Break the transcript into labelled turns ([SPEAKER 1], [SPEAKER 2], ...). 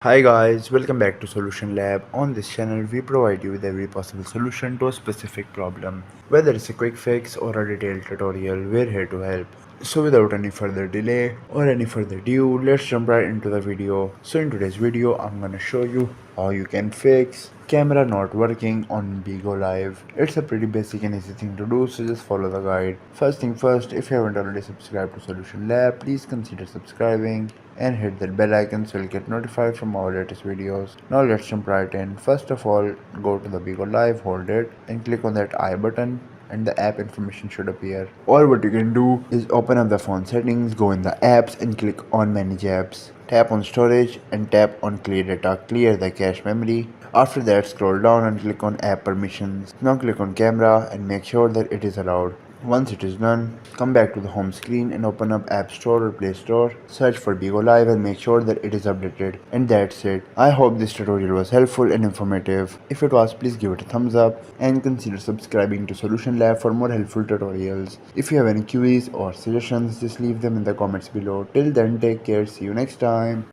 [SPEAKER 1] Hi guys, welcome back to Solution Lab. On this channel, we provide you with every possible solution to a specific problem. Whether it's a quick fix or a detailed tutorial, we're here to help. So without any further delay or any further ado, let's jump right into the video. So in today's video, I'm gonna show you how you can fix camera not working on Bigo Live. It's a pretty basic and easy thing to do, so just follow the guide. First thing first, if you haven't already subscribed to Solution Lab, please consider subscribing and hit that bell icon so you'll get notified from our latest videos. Now let's jump right in. First of all, go to the Bigo Live, hold it and click on that I button and the app information should appear. Or what you can do is open up the phone settings, go in the apps and click on manage apps. Tap on storage and tap on clear data, clear the cache memory. After that, scroll down and click on app permissions. Now click on camera and make sure that it is allowed. Once it is done, come back to the home screen and open up App Store or Play Store. Search for Bigo Live and make sure that it is updated. And that's it. I hope this tutorial was helpful and informative. If it was, please give it a thumbs up and consider subscribing to Solution Lab for more helpful tutorials. If you have any queries or suggestions, just leave them in the comments below. Till then, take care. See you next time.